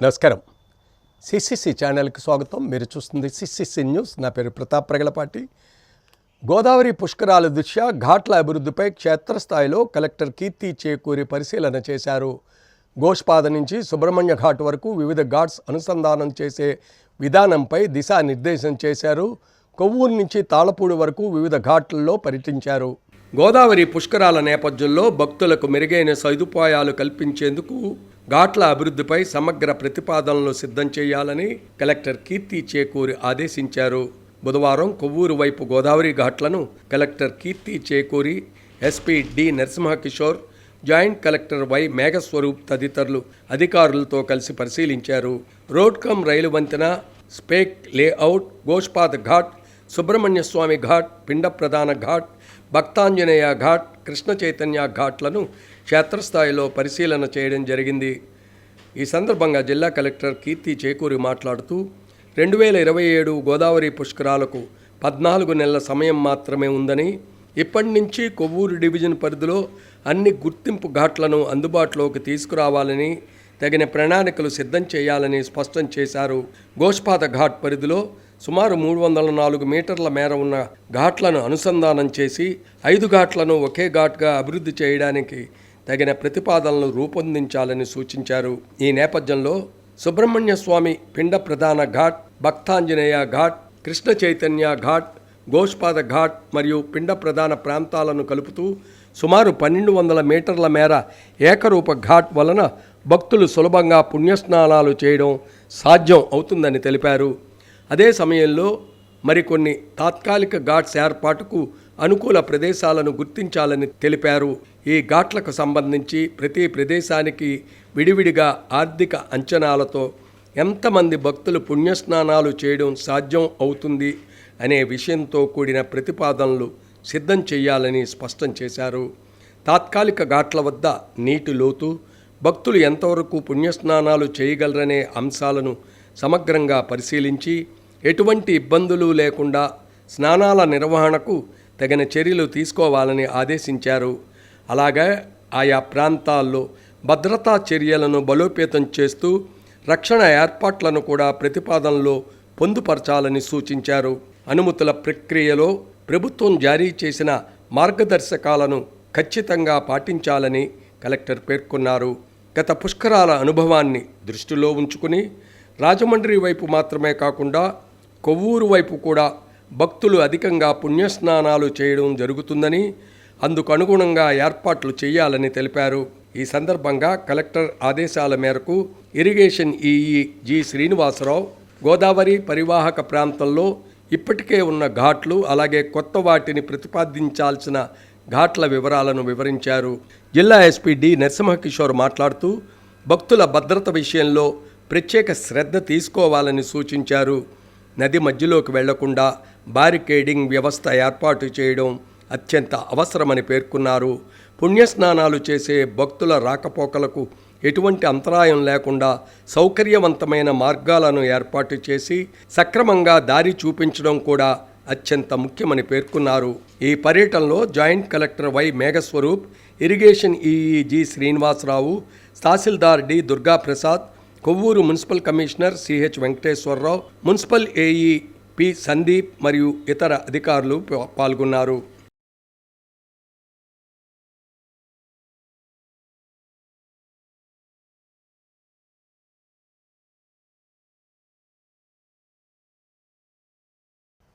నమస్కారం. సిసిసి ఛానల్కి స్వాగతం. మీరు చూస్తుంది సిసిసి న్యూస్. నా పేరు ప్రతాప్ ప్రగలపాటి. గోదావరి పుష్కరాల దృష్ట్యా ఘాట్ల అభివృద్ధిపై క్షేత్రస్థాయిలో కలెక్టర్ కీర్తి చేకూరి పరిశీలన చేశారు. గోష్పాద నుంచి సుబ్రహ్మణ్య ఘాట్ వరకు వివిధ ఘాట్స్ అనుసంధానం చేసే విధానంపై దిశానిర్దేశం చేశారు. కొవ్వూరు నుంచి తాళపూడి వరకు వివిధ ఘాట్లలో పర్యటించారు. గోదావరి పుష్కరాల నేపథ్యంలో భక్తులకు మెరుగైన సదుపాయాలు కల్పించేందుకు ఘాట్ల అభివృద్ధిపై సమగ్ర ప్రతిపాదనలు సిద్ధం చేయాలని కలెక్టర్ కీర్తి చేకూరి ఆదేశించారు. బుధవారం కొవ్వూరు వైపు గోదావరి ఘాట్లను collector Keerthi Chekuri, SP D Narasimhakishore, joint collector Y Meghaswaroop తదితరులు అధికారులతో కలిసి పరిశీలించారు. రోడ్ కమ్ రైలు వంతెన, స్పేక్ లేఅవుట్, గోష్పాద ఘాట్, సుబ్రహ్మణ్య స్వామి ఘాట్, పిండ ప్రధాన ఘాట్, భక్తాంజనేయ ఘాట్, కృష్ణ చైతన్య ఘాట్లను క్షేత్రస్థాయిలో పరిశీలన చేయడం జరిగింది. ఈ సందర్భంగా జిల్లా కలెక్టర్ కీర్తి చేకూరి మాట్లాడుతూ 2027 గోదావరి పుష్కరాలకు 14 నెలల సమయం మాత్రమే ఉందని, ఇప్పటి నుంచి కొవ్వూరు డివిజన్ పరిధిలో అన్ని గుర్తింపు ఘాట్లను అందుబాటులోకి తీసుకురావాలని, తగిన ప్రణాళికలు సిద్ధం చేయాలని స్పష్టం చేశారు. గోష్పాద ఘాట్ పరిధిలో సుమారు 304 మీటర్ల మేర ఉన్న ఘాట్లను అనుసంధానం చేసి 5 ఘాట్లను ఒకే ఘాట్గా అభివృద్ధి చేయడానికి తగిన ప్రతిపాదనలు రూపొందించాలని సూచించారు. ఈ నేపథ్యంలో సుబ్రహ్మణ్య స్వామి పిండ ప్రధాన ఘాట్, భక్తాంజనేయ ఘాట్, కృష్ణ చైతన్య ఘాట్, గోష్పాద ఘాట్ మరియు పిండ ప్రధాన ప్రాంతాలను కలుపుతూ సుమారు 1200 మీటర్ల మేర ఏకరూప ఘాట్ వలన భక్తులు సులభంగా పుణ్యస్నానాలు చేయడం సాధ్యం అవుతుందని తెలిపారు. అదే సమయంలో మరికొన్ని తాత్కాలిక ఘాట్స్ ఏర్పాటుకు అనుకూల ప్రదేశాలను గుర్తించాలని తెలిపారు. ఈ ఘాట్లకు సంబంధించి ప్రతి ప్రదేశానికి విడివిడిగా ఆర్థిక అంచనాలతో ఎంతమంది భక్తులు పుణ్యస్నానాలు చేయడం సాధ్యం అవుతుంది అనే విషయంతో కూడిన ప్రతిపాదనలు సిద్ధం చేయాలని స్పష్టం చేశారు. తాత్కాలిక ఘాట్ల వద్ద నీటి లోతు, భక్తులు ఎంతవరకు పుణ్యస్నానాలు చేయగలరనే అంశాలను సమగ్రంగా పరిశీలించి ఎటువంటి ఇబ్బందులు లేకుండా స్నానాల నిర్వహణకు తగిన చర్యలు తీసుకోవాలని ఆదేశించారు. అలాగే ఆయా ప్రాంతాల్లో భద్రతా చర్యలను బలోపేతం చేస్తూ రక్షణ ఏర్పాట్లను కూడా ప్రతిపాదనలో పొందుపరచాలని సూచించారు. అనుమతుల ప్రక్రియలో ప్రభుత్వం జారీ చేసిన మార్గదర్శకాలను ఖచ్చితంగా పాటించాలని కలెక్టర్ పేర్కొన్నారు. గత పుష్కరాల అనుభవాన్ని దృష్టిలో ఉంచుకుని రాజమండ్రి వైపు మాత్రమే కాకుండా కొవ్వూరు వైపు కూడా భక్తులు అధికంగా పుణ్యస్నానాలు చేయడం జరుగుతుందని, అందుకు అనుగుణంగా ఏర్పాట్లు చేయాలని తెలిపారు. ఈ సందర్భంగా కలెక్టర్ ఆదేశాల మేరకు irrigation EE G Srinivasarao Godavari పరివాహక ప్రాంతంలో ఇప్పటికే ఉన్న ఘాట్లు, అలాగే కొత్త వాటిని ప్రతిపాదించాల్సిన ఘాట్ల వివరాలను వివరించారు. జిల్లా ఎస్పీ డి నరసింహకిషోర్ మాట్లాడుతూ భక్తుల భద్రత విషయంలో ప్రత్యేక శ్రద్ధ తీసుకోవాలని సూచించారు. నది మధ్యలోకి వెళ్లకుండా బారికేడింగ్ వ్యవస్థ ఏర్పాటు చేయడం అత్యంత అవసరమని పేర్కొన్నారు. పుణ్యస్నానాలు చేసే భక్తుల రాకపోకలకు ఎటువంటి అంతరాయం లేకుండా సౌకర్యవంతమైన మార్గాలను ఏర్పాటు చేసి సక్రమంగా దారి చూపించడం కూడా అత్యంత ముఖ్యమని పేర్కొన్నారు. ఈ పర్యటనలో joint collector Y Meghaswaroop, irrigation EE G Srinivasarao, tehsildar D Durgaprasad, Kovvur municipal commissioner CH Venkateswararao, municipal AE P Sandeep మరియు ఇతర అధికారులు పాల్గొన్నారు.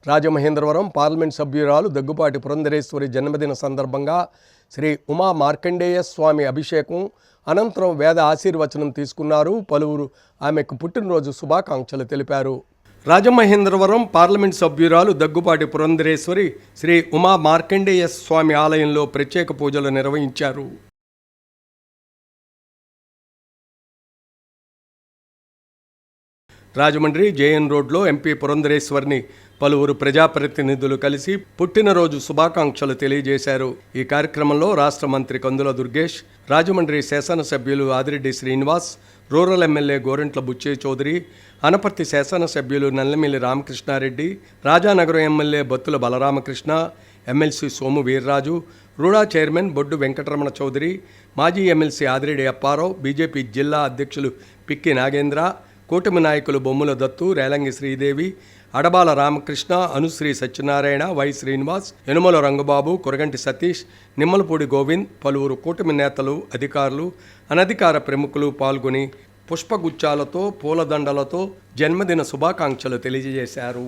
రాజమహేంద్రవరం పార్లమెంట్ సభ్యురాలు దగ్గుపాటి పురంధరేశ్వరి జన్మదిన సందర్భంగా శ్రీ ఉమా మార్కండేయ స్వామి అభిషేకం అనంతరం వేద ఆశీర్వచనం తీసుకున్నారు. పలువురు ఆమెకు పుట్టినరోజు శుభాకాంక్షలు తెలిపారు. రాజమహేంద్రవరం పార్లమెంట్ సభ్యురాలు దగ్గుపాటి పురంధరేశ్వరి శ్రీ ఉమా మార్కండేయ స్వామి ఆలయంలో ప్రత్యేక పూజలు నిర్వహించారు. రాజమండ్రి జేఎన్ రోడ్లో ఎంపీ పురంధరేశ్వరిని పలువురు ప్రజాప్రతినిధులు కలిసి పుట్టినరోజు శుభాకాంక్షలు తెలియజేశారు. ఈ కార్యక్రమంలో రాష్ట్ర మంత్రి కందుల దుర్గేష్, రాజమండ్రి శాసనసభ్యులు ఆదిరెడ్డి శ్రీనివాస్, రూరల్ ఎమ్మెల్యే గోరంట్ల బుచ్చయ్య చౌదరి, అనపర్తి శాసనసభ్యులు Nallamilli Ramakrishnareddy, Rajanagaram MLA Battula Balaramakrishna, MLC Somu Veerraju, RUDA chairman Boddu Venkataramana Chowdary, మాజీ ఎమ్మెల్సీ ఆదిరెడ్డి అప్పారావు, బీజేపీ జిల్లా అధ్యక్షులు పిక్కి నాగేంద్ర, కూటమి నాయకులు బొమ్ముల దత్తు, రేలంగి శ్రీదేవి, అడబాల రామకృష్ణ, అనుశ్రీ సత్యనారాయణ, వై శ్రీనివాస్, యనుమల రంగబాబు, కొరగంటి సతీష్, నిమ్మలపూడి గోవింద్, పలువురు కూటమి నేతలు, అధికారులు, అనధికార ప్రముఖులు పాల్గొని పుష్పగుచ్చాలతో, పూలదండలతో జన్మదిన శుభాకాంక్షలు తెలియజేశారు.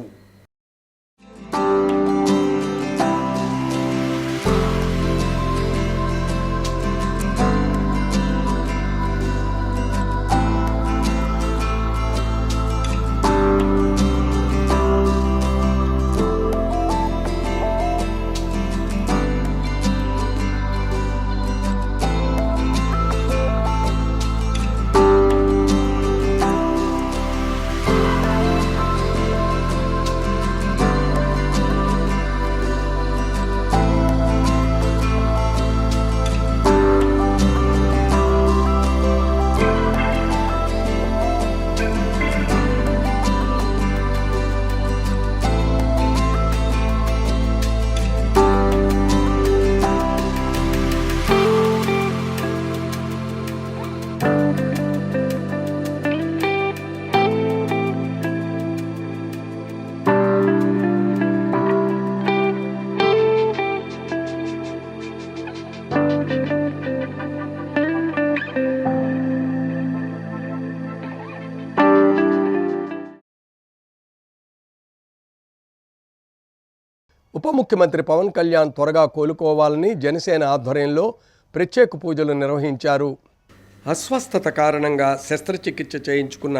ఉప ముఖ్యమంత్రి పవన్ కళ్యాణ్ త్వరగా కోలుకోవాలని జనసేన ఆధ్వర్యంలో ప్రత్యేక పూజలు నిర్వహించారు. అస్వస్థత కారణంగా శస్త్రచికిత్స చేయించుకున్న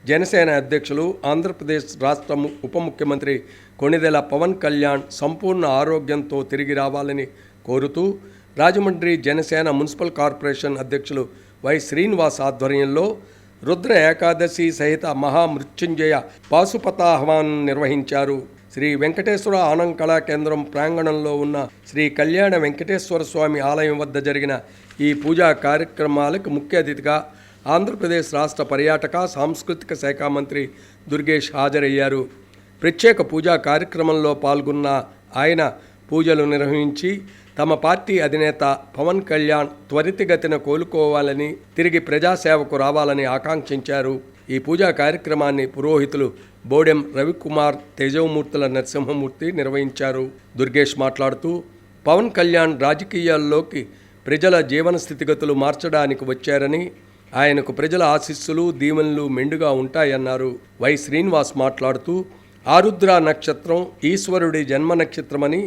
జనసేన అధ్యక్షులు, ఆంధ్రప్రదేశ్ రాష్ట్ర ఉప ముఖ్యమంత్రి కొణిదెల పవన్ కళ్యాణ్ సంపూర్ణ ఆరోగ్యంతో తిరిగి రావాలని కోరుతూ రాజమండ్రి జనసేన మున్సిపల్ కార్పొరేషన్ అధ్యక్షులు వై శ్రీనివాస్ ఆధ్వర్యంలో రుద్ర ఏకాదశి సహిత మహామృత్యుంజయ పాశుపతాహవాన్ని నిర్వహించారు. శ్రీ వెంకటేశ్వర ఆనంద్ కళా కేంద్రం ప్రాంగణంలో ఉన్న శ్రీ కళ్యాణ వెంకటేశ్వర స్వామి ఆలయం వద్ద జరిగిన ఈ పూజా కార్యక్రమాలకు ముఖ్య అతిథిగా ఆంధ్రప్రదేశ్ రాష్ట్ర పర్యాటక సాంస్కృతిక శాఖ మంత్రి దుర్గేష్ హాజరయ్యారు. ప్రత్యేక పూజా కార్యక్రమంలో పాల్గొన్న ఆయన పూజలు నిర్వహించి తమ పార్టీ అధినేత పవన్ కళ్యాణ్ త్వరితగతిన కోలుకోవాలని, తిరిగి ప్రజాసేవకు రావాలని ఆకాంక్షించారు. ఈ పూజా కార్యక్రమాన్ని పురోహితులు బోడెం రవికుమార్, తేజవమూర్తుల నరసింహమూర్తి నిర్వహించారు. దుర్గేష్ మాట్లాడుతూ పవన్ కళ్యాణ్ రాజకీయాల్లోకి ప్రజల జీవన స్థితిగతులు మార్చడానికి వచ్చారని, ఆయనకు ప్రజల ఆశీస్సులు, దీవెనలు మెండుగా ఉంటాయన్నారు. వై శ్రీనివాస్ మాట్లాడుతూ ఆరుద్ర నక్షత్రం ఈశ్వరుడి జన్మ నక్షత్రమని,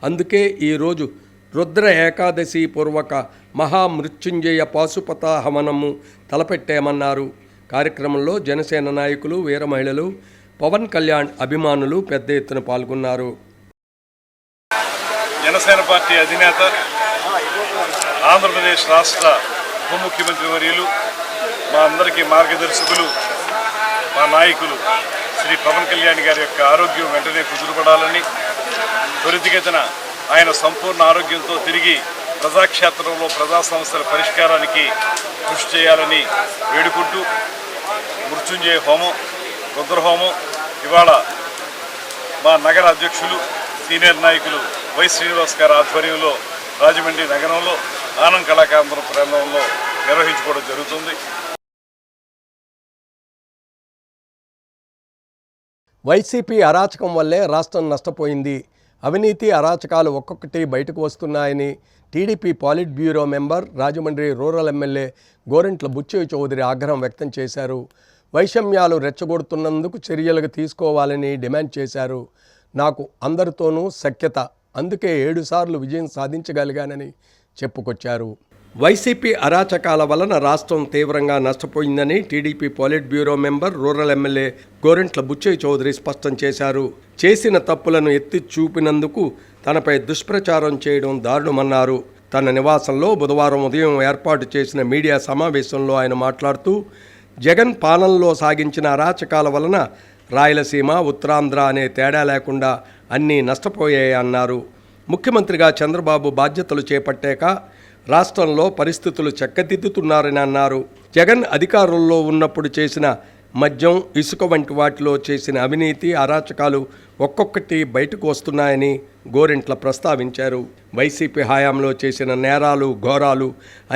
అందుకే ఈరోజు రుద్ర ఏకాదశి పూర్వక మహామృత్యుంజయ పాశుపతాహవనము తలపెట్టామన్నారు. కార్యక్రమంలో జనసేన నాయకులు, వీర మహిళలు, పవన్ కళ్యాణ్ అభిమానులు పెద్ద ఎత్తున పాల్గొన్నారు. జనసేన పార్టీ అధినేత, ఆంధ్రప్రదేశ్ రాష్ట్ర ఉప ముఖ్యమంత్రి వర్యులు, మా అందరికీ మార్గదర్శకులు, మా నాయకులు శ్రీ పవన్ కళ్యాణ్ గారి యొక్క ఆరోగ్యం వెంటనే కుదురుపడాలని, త్వరితగతిన ఆయన సంపూర్ణ ఆరోగ్యంతో తిరిగి ప్రజాక్షేత్రంలో ప్రజా సమస్యల పరిష్కారానికి కృషి చేయాలని వేడుకుంటూ మృత్యుంజయ హోమం, రుద్రహోమం ఇవాళ మా నగర అధ్యక్షులు, సీనియర్ నాయకులు వై శ్రీనివాస్ గారి ఆధ్వర్యంలో రాజమండ్రి నగరంలో ఆనంద్ కళాకేంద్రం ప్రాంగణంలో నిర్వహించుకోవడం జరుగుతుంది. వైసీపీ అరాచకం వల్లే రాష్ట్రం నష్టపోయింది. అవినీతి, అరాచకాలు ఒక్కొక్కటి బయటకు వస్తున్నాయని TDP politburo member, Rajahmundry rural MLA Gorantla Butchaiah Chowdary ఆగ్రహం వ్యక్తం చేశారు. వైషమ్యాలు రెచ్చగొడుతున్నందుకు చర్యలు తీసుకోవాలని డిమాండ్ చేశారు. నాకు అందరితోనూ సఖ్యత, అందుకే 7 సార్లు విజయం సాధించగలిగానని చెప్పుకొచ్చారు. వైసీపీ అరాచకాల వలన రాష్ట్రం తీవ్రంగా నష్టపోయిందని TDP politburo member, rural MLA Gorantla Butchaiah Chowdary స్పష్టం చేశారు. చేసిన తప్పులను ఎత్తి చూపినందుకు తనపై దుష్ప్రచారం చేయడం దారుణమన్నారు. తన నివాసంలో బుధవారం ఉదయం ఏర్పాటు చేసిన మీడియా సమావేశంలో ఆయన మాట్లాడుతూ జగన్ పాలనలో సాగించిన అరాచకాల వలన రాయలసీమ, ఉత్తరాంధ్ర అనే తేడా లేకుండా అన్నీ నష్టపోయాయన్నారు. ముఖ్యమంత్రిగా చంద్రబాబు బాధ్యతలు చేపట్టాక రాష్ట్రంలో పరిస్థితులు చక్కదిద్దుతున్నారని అన్నారు. జగన్ అధికారంలో ఉన్నప్పుడు చేసిన మద్యం, ఇసుక వంటి వాటిలో చేసిన అవినీతి, అరాచకాలు ఒక్కొక్కటి బయటకు వస్తున్నాయని గోరింట్ల ప్రస్తావించారు. వైసీపీ హయాంలో చేసిన నేరాలు, ఘోరాలు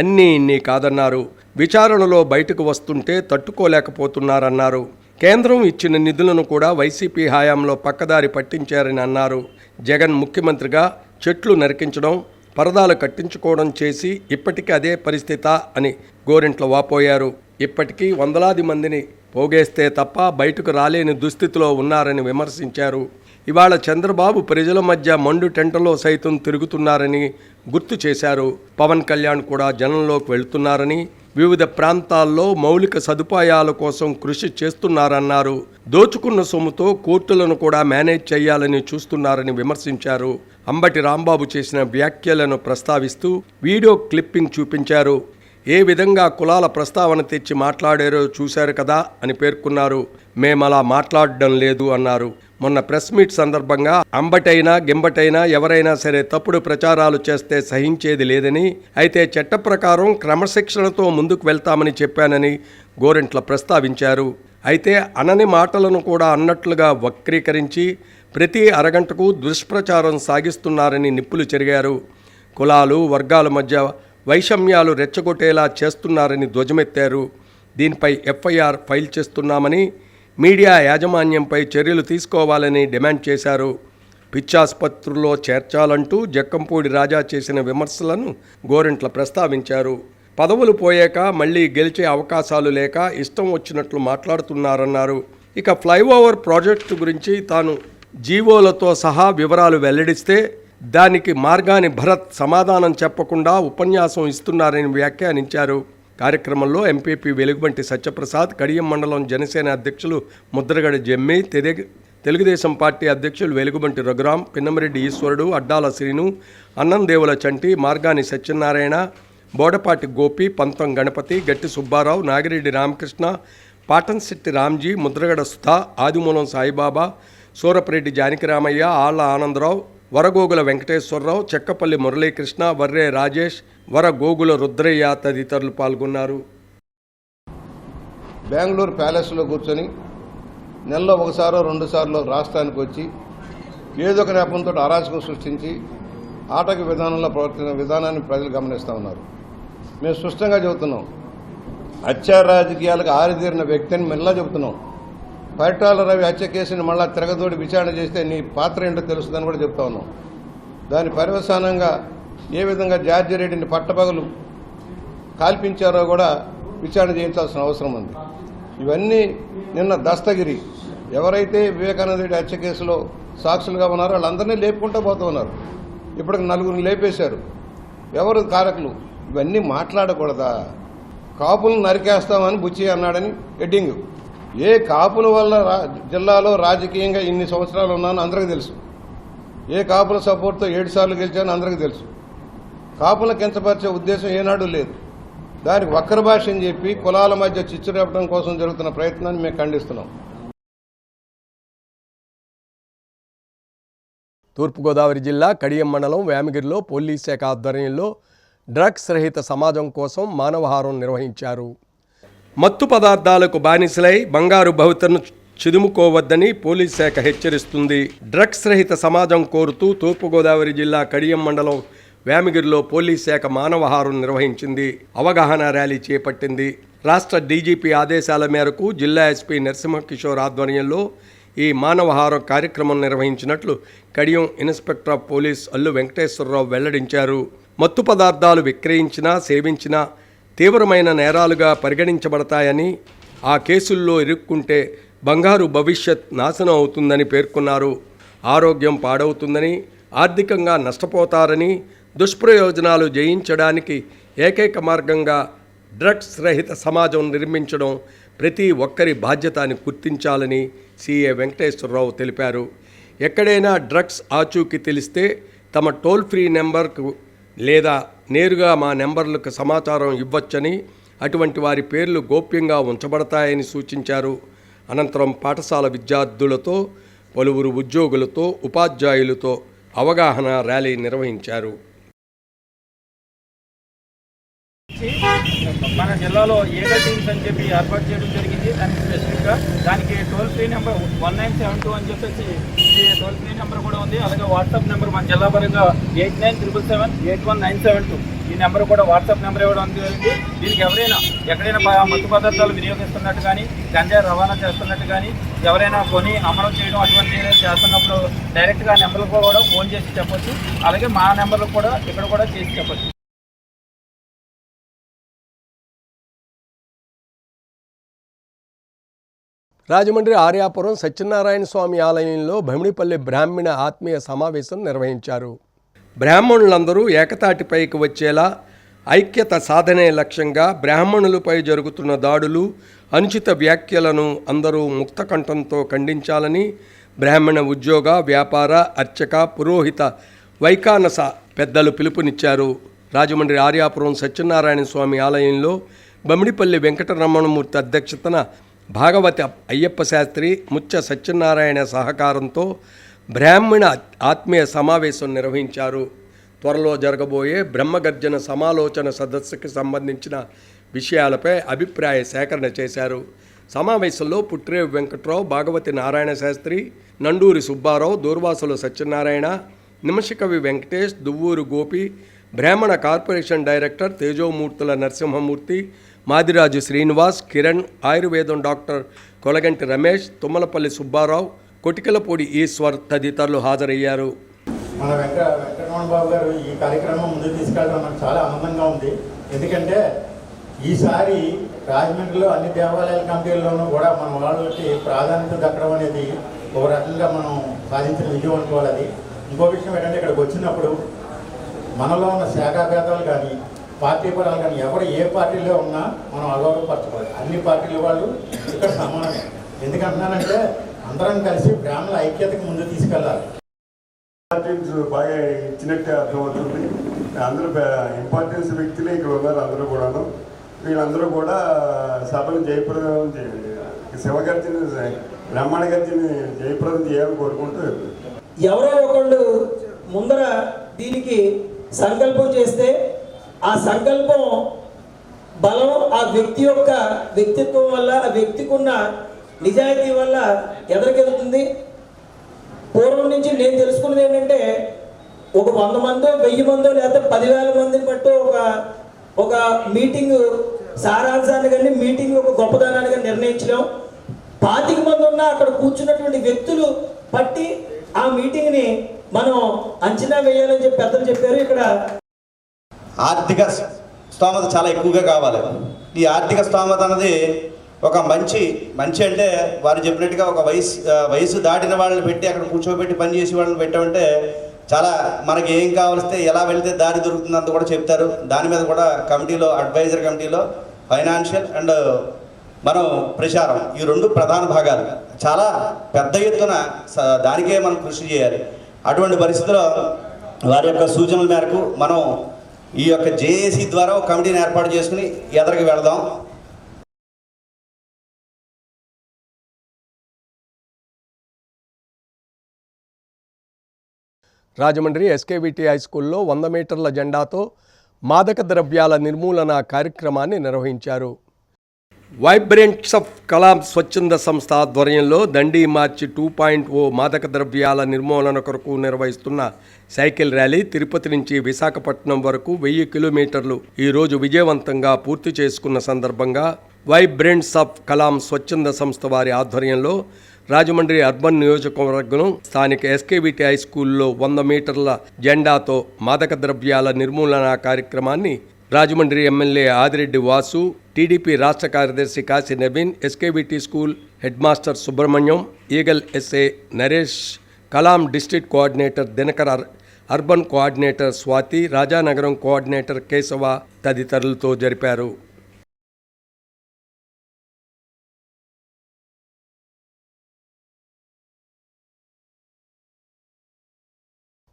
అన్నీ ఇన్ని కాదన్నారు. విచారణలో బయటకు వస్తుంటే తట్టుకోలేకపోతున్నారన్నారు. కేంద్రం ఇచ్చిన నిధులను కూడా వైసీపీ హయాంలో పక్కదారి పట్టించారని అన్నారు. జగన్ ముఖ్యమంత్రిగా చెట్లు నరికించడం, పరదాలు కట్టించుకోవడం చేసి ఇప్పటికీ అదే పరిస్థితా అని గోరింట్ల వాపోయారు. ఇప్పటికీ వందలాది మందిని పోగేస్తే తప్ప బయటకు రాలేని దుస్థితిలో ఉన్నారని విమర్శించారు. ఇవాళ చంద్రబాబు ప్రజల మధ్య మండు టెంటలో సైతం తిరుగుతున్నారని గుర్తు చేశారు. పవన్ కళ్యాణ్ కూడా జనంలోకి వెళ్తున్నారని, వివిధ ప్రాంతాల్లో మౌలిక సదుపాయాల కోసం కృషి చేస్తున్నారన్నారు. దోచుకున్న సొమ్ముతో కోర్టులను కూడా మేనేజ్ చేయాలని చూస్తున్నారని విమర్శించారు. అంబటి రాంబాబు చేసిన వ్యాఖ్యలను ప్రస్తావిస్తూ వీడియో క్లిప్పింగ్ చూపించారు. ఏ విధంగా కులాల ప్రస్తావన తెచ్చి మాట్లాడారో చూశారు కదా అని పేర్కొన్నారు. మేమలా మాట్లాడడం లేదు అన్నారు. మొన్న ప్రెస్ మీట్ సందర్భంగా అంబటైనా గింబటైనా ఎవరైనా సరే తప్పుడు ప్రచారాలు చేస్తే సహించేది లేదని, అయితే చట్ట ప్రకారం క్రమశిక్షణతో ముందుకు వెళ్తామని చెప్పానని గోరింట్ల ప్రస్తావించారు. అయితే అనని మాటలను కూడా అన్నట్లుగా వక్రీకరించి ప్రతి అరగంటకు దుష్ప్రచారం సాగిస్తున్నారని నిప్పులు చెరిగారు. కులాలు, వర్గాల మధ్య వైషమ్యాలు రెచ్చగొట్టేలా చేస్తున్నారని ధ్వజమెత్తారు. దీనిపై ఎఫ్ఐఆర్ ఫైల్ చేస్తున్నామని, మీడియా యాజమాన్యంపై చర్యలు తీసుకోవాలని డిమాండ్ చేశారు. పిచ్చాసుపత్రుల్లో చేర్చాలంటూ జక్కంపూడి రాజా చేసిన విమర్శలను గోరింట్ల ప్రస్తావించారు. పదవులు పోయాక మళ్లీ గెలిచే అవకాశాలు లేక ఇష్టం వచ్చినట్లు మాట్లాడుతున్నారన్నారు. ఇక ఫ్లైఓవర్ ప్రాజెక్టు గురించి తాను జీవోలతో సహా వివరాలు వెల్లడిస్తే దానికి మార్గాని భరత్ సమాధానం చెప్పకుండా ఉపన్యాసం ఇస్తున్నారని వ్యాఖ్యానించారు. కార్యక్రమంలో ఎంపీపీ వెలుగుబంటి సత్యప్రసాద్, కడియం మండలం జనసేన అధ్యక్షులు ముద్రగడ జమ్మి, తెలుగుదేశం పార్టీ అధ్యక్షులు వెలుగుబంటి రఘురాం, పిన్నమరెడ్డి ఈశ్వరుడు, అడ్డాల శ్రీను, అన్నందేవుల చంటి, మార్గాని సత్యనారాయణ, బోడపాటి గోపి, పంతం గణపతి, గట్టి సుబ్బారావు, నాగిరెడ్డి రామకృష్ణ, పాటన్శెట్టి రామ్జీ, ముద్రగడ సుధా, ఆదిమూలం సాయిబాబా, సూరపరెడ్డి జానకిరామయ్య, ఆళ్ల ఆనందరావు, వరగోగుల వెంకటేశ్వరరావు, చెక్కపల్లి మురళీకృష్ణ, వర్రే రాజేష్, వరగోగుల రుద్రయ్య తదితరులు పాల్గొన్నారు. బెంగళూరు ప్యాలెస్లో కూర్చొని నెలలో ఒకసారో రెండుసార్లు రాష్ట్రానికి వచ్చి ఏదో ఒక నేపంతో అరాచకం సృష్టించి ఆటక విధానంలో ప్రవర్తించిన విధానాన్ని ప్రజలు గమనిస్తూ ఉన్నారు. మేము స్పష్టంగా చెబుతున్నాం, హత్యా రాజకీయాలకు ఆరితేరిన వ్యక్తిని మెల్లా చెబుతున్నాం. పరిటాల రవి హత్య కేసుని మళ్ళా తిరగదోడి విచారణ చేస్తే నీ పాత్ర ఏంటో తెలుస్తుందని కూడా చెప్తా ఉన్నాం. దాని పర్యవసానంగా ఏ విధంగా జార్జి రెడ్డిని పట్టపగలు కాల్పించారో కూడా విచారణ చేయించాల్సిన అవసరం ఉంది. ఇవన్నీ నిన్న దస్తగిరి ఎవరైతే వివేకానంద రెడ్డి హత్య కేసులో సాక్షులుగా ఉన్నారో వాళ్ళందరినీ లేపుకుంటూ పోతూ ఉన్నారు. ఇప్పటికి 4 లేపేశారు. ఎవరు కారకులు? ఇవన్నీ మాట్లాడకూడదా? కాపులను నరికేస్తామని బుచ్చి అన్నాడని హెడ్డింగ్. ఏ కాపుల వల్ల జిల్లాలో రాజకీయంగా ఇన్ని సంవత్సరాలు ఉన్నానో అందరికీ తెలుసు. ఏ కాపుల సపోర్ట్తో 7 సార్లు గెలిచానో అందరికీ తెలుసు. కాపులను కించపరిచే ఉద్దేశం ఏనాడు లేదు. దానికి వక్ర భాష అని చెప్పి కులాల మధ్య చిచ్చు రేపడం కోసం జరుగుతున్న ప్రయత్నాన్ని మేము ఖండిస్తున్నాం. తూర్పుగోదావరి జిల్లా కడియం మండలం వేమగిరిలో పోలీస్ శాఖ ఆధ్వర్యంలో డ్రగ్స్ రహిత సమాజం కోసం మానవహారం నిర్వహించారు. మత్తు పదార్థాలకు బానిసలై బంగారు భవితను చిదుముకోవద్దని పోలీస్ శాఖ హెచ్చరిస్తుంది. డ్రగ్స్ రహిత సమాజం కోరుతూ తూర్పుగోదావరి జిల్లా కడియం మండలం వేమగిరిలో పోలీస్ శాఖ మానవహారం నిర్వహించింది. అవగాహన ర్యాలీ చేపట్టింది. రాష్ట్ర డీజీపీ ఆదేశాల మేరకు జిల్లా ఎస్పీ నరసింహకిషోర్ ఆధ్వర్యంలో ఈ మానవహారం కార్యక్రమం నిర్వహించినట్లు Kadiyam inspector of police Allu Venkateswararao వెల్లడించారు. మత్తు పదార్థాలు విక్రయించినా, సేవించినా తీవ్రమైన నేరాలుగా పరిగణించబడతాయని, ఆ కేసుల్లో ఇరుక్కుంటే బంగారు భవిష్యత్ నాశనం అవుతుందని పేర్కొన్నారు. ఆరోగ్యం పాడవుతుందని, ఆర్థికంగా నష్టపోతారని, దుష్ప్రయోజనాలు జయించడానికి ఏకైక మార్గంగా డ్రగ్స్ రహిత సమాజం నిర్మించడం ప్రతి ఒక్కరి బాధ్యత అని గుర్తించాలని సీఏ వెంకటేశ్వరరావు తెలిపారు. ఎక్కడైనా డ్రగ్స్ ఆచూకీ తెలిస్తే తమ టోల్ ఫ్రీ నెంబర్కు లేదా నేరుగా మా నెంబర్లకు సమాచారం ఇవ్వచ్చని, అటువంటి వారి పేర్లు గోప్యంగా ఉంచబడతాయని సూచించారు. అనంతరం పాఠశాల విద్యార్థులతో, పలువురు ఉద్యోగులతో, ఉపాధ్యాయులతో అవగాహన ర్యాలీ నిర్వహించారు. మన జిల్లాలో ఏదో టీమ్స్ అని చెప్పి ఏర్పాటు చేయడం జరిగింది. దానికి స్పెసిఫిక్గా కనుక దానికి టోల్ ఫ్రీ నెంబర్ 1972 అని చెప్పేసి ఇది టోల్ ఫ్రీ నెంబర్ కూడా ఉంది. అలాగే వాట్సాప్ నెంబర్ మన జిల్లా పరంగా 8977781972 ఈ నెంబర్ కూడా వాట్సాప్ నెంబర్ ఇవ్వడం జరిగింది. దీనికి ఎవరైనా ఎక్కడైనా మత్తు పదార్థాలు వినియోగిస్తున్నట్టు కానీ గంజాయి రవాణా చేస్తున్నట్టు కానీ ఎవరైనా కొని అమ్మడం చేయడం అటువంటి చేస్తున్నప్పుడు డైరెక్ట్గా ఆ నెంబర్లకు కూడా ఫోన్ చేసి చెప్పొచ్చు. అలాగే మా నెంబర్లకు కూడా ఇక్కడ కూడా చేసి చెప్పొచ్చు. రాజమండ్రి ఆర్యాపురం సత్యనారాయణ స్వామి ఆలయంలో భమిడిపల్లి బ్రాహ్మణ ఆత్మీయ సమావేశం నిర్వహించారు. బ్రాహ్మణులందరూ ఏకతాటిపైకి వచ్చేలా ఐక్యత సాధనే లక్ష్యంగా బ్రాహ్మణులపై జరుగుతున్న దాడులు, అనుచిత వ్యాఖ్యలను అందరూ ముక్తకంఠంతో ఖండించాలని బ్రాహ్మణ ఉద్యోగ, వ్యాపార, అర్చక, పురోహిత, వైకానస పెద్దలు పిలుపునిచ్చారు. రాజమండ్రి ఆర్యాపురం సత్యనారాయణ స్వామి ఆలయంలో బమిడిపల్లి వెంకటరమణమూర్తి అధ్యక్షతన భాగవతి అయ్యప్ప శాస్త్రి, ముత్య సత్యనారాయణ సహకారంతో బ్రాహ్మణ ఆత్మీయ సమావేశం నిర్వహించారు. త్వరలో జరగబోయే బ్రహ్మగర్జన సమాలోచన సదస్సుకి సంబంధించిన విషయాలపై అభిప్రాయ సేకరణ చేశారు. సమావేశంలో పుట్రేవు వెంకట్రావు, భాగవతి నారాయణ శాస్త్రి, నండూరి సుబ్బారావు, దూర్వాసుల సత్యనారాయణ, నిమషకవి వెంకటేష్, దువ్వూరు గోపి, బ్రాహ్మణ కార్పొరేషన్ డైరెక్టర్ తేజోమూర్తుల నరసింహమూర్తి, మాదిరాజు శ్రీనివాస్, కిరణ్, ఆయుర్వేదం డాక్టర్ కొలగంటి రమేష్, తుమ్మలపల్లి సుబ్బారావు, కొటికలపూడి ఈశ్వర్ తదితరులు హాజరయ్యారు. మన వెంకటరమణ బాబు గారు ఈ కార్యక్రమం ముందుకు తీసుకెళ్ళడం నాకు చాలా ఆనందంగా ఉంది. ఎందుకంటే ఈసారి రాజమండ్రిలో అన్ని దేవాలయాల కమిటీల్లోనూ కూడా మన వాళ్ళకి ప్రాధాన్యత దక్కడం అనేది ఒక రకంగా మనం సాధించిన విజయం అనుకోవాలి. అది ఇంకో విషయం ఏంటంటే ఇక్కడికి వచ్చినప్పుడు మనలో ఉన్న శాఖాభేదాలు కానీ పార్టీ పరాలు కానీ ఎవరు ఏ పార్టీలో ఉన్నా మనం అగౌరవపరచకూడదు. అన్ని పార్టీల వాళ్ళు ఇక్కడ సమానమే. ఎందుకంటున్నానంటే అందరం కలిసి బ్రాహ్మణుల ఐక్యతకు ముందు తీసుకెళ్ళాలి. ఇంపార్టెన్స్ బాగా ఇచ్చినట్టే అర్థమవుతుంది. అందరూ ఇంపార్టెన్స్ వ్యక్తులే ఇక్కడ ఉన్నారు. అందరూ కూడాను వీళ్ళందరూ కూడా సభను జయప్రదం శివగర్జన బ్రాహ్మణ గర్జన జయప్రదం చేయాలని కోరుకుంటూ ఎవరో ఒకళ్ళు ముందర దీనికి సంకల్పం చేస్తే ఆ సంకల్పం బలం ఆ వ్యక్తి యొక్క వ్యక్తిత్వం వల్ల, ఆ వ్యక్తికి ఉన్న నిజాయితీ వల్ల ఎదరికెళ్తుంది. పూర్వం నుంచి నేను తెలుసుకున్నది ఏంటంటే ఒక 100 మందో 1000 మందో లేకపోతే 10,000 మందిని బట్టి ఒక మీటింగ్ సారాంశాన్ని కానీ మీటింగ్ ఒక గొప్పదనాన్ని కానీ నిర్ణయించలేం. 25 మంది ఉన్నా అక్కడ కూర్చున్నటువంటి వ్యక్తులు బట్టి ఆ మీటింగ్ని మనం అంచనా వేయాలని చెప్పి పెద్దలు చెప్పారు. ఇక్కడ ఆర్థిక స్తోమత చాలా ఎక్కువగా కావాలి. ఈ ఆర్థిక స్తోమత అన్నది ఒక మంచి అంటే వారు చెప్పినట్టుగా ఒక వయసు దాటిన వాళ్ళని పెట్టి అక్కడ కూర్చోబెట్టి పనిచేసే వాళ్ళని పెట్టామంటే చాలా మనకి ఏం కావాల్స్తే ఎలా వెళితే దారి దొరుకుతుందంత కూడా చెప్తారు. దాని మీద కూడా కమిటీలో అడ్వైజర్ కమిటీలో ఫైనాన్షియల్ అండ్ మనం ప్రచారం ఈ 2 ప్రధాన భాగాలు చాలా పెద్ద ఎత్తున దానికే మనం కృషి చేయాలి. అటువంటి పరిస్థితుల్లో వారి యొక్క సూచనల మేరకు మనం ఈ యొక్క జేఏసీ ద్వారా ఒక కమిటీని ఏర్పాటు చేసుకుని ఎదరికి వెళదాం. రాజమండ్రి ఎస్కేవిటి హై స్కూల్లో 100 మీటర్ల జెండాతో మాదక ద్రవ్యాల నిర్మూలన కార్యక్రమాన్ని నిర్వహించారు. వైబ్రెంట్స్ ఆఫ్ కలాం స్వచ్ఛంద సంస్థ ఆధ్వర్యంలో దండి మార్చి 2.0 మాదక ద్రవ్యాల నిర్మూలన కొరకు నిర్వహిస్తున్న సైకిల్ ర్యాలీ తిరుపతి నుంచి విశాఖపట్నం వరకు 1000 కిలోమీటర్లు ఈరోజు విజయవంతంగా పూర్తి చేసుకున్న సందర్భంగా వైబ్రెంట్స్ ఆఫ్ కలాం స్వచ్ఛంద సంస్థ వారి ఆధ్వర్యంలో రాజమండ్రి అర్బన్ నియోజకవర్గం స్థానిక ఎస్కేవిటి హై స్కూల్లో 100 మీటర్ల జెండాతో మాదక ద్రవ్యాల నిర్మూలన కార్యక్రమాన్ని రాజమండ్రి ఎమ్మెల్యే ఆదిరెడ్డి వాసు, టీడీపీ రాష్ట్ర కార్యదర్శి Kashi Naveen, SKVT school head master Subrahmanyam, eagle SA Naresh, Kalam district coordinator Dinakar, urban coordinator Swathi, Rajanagaram coordinator Keshava తదితరులతో జరిపారు.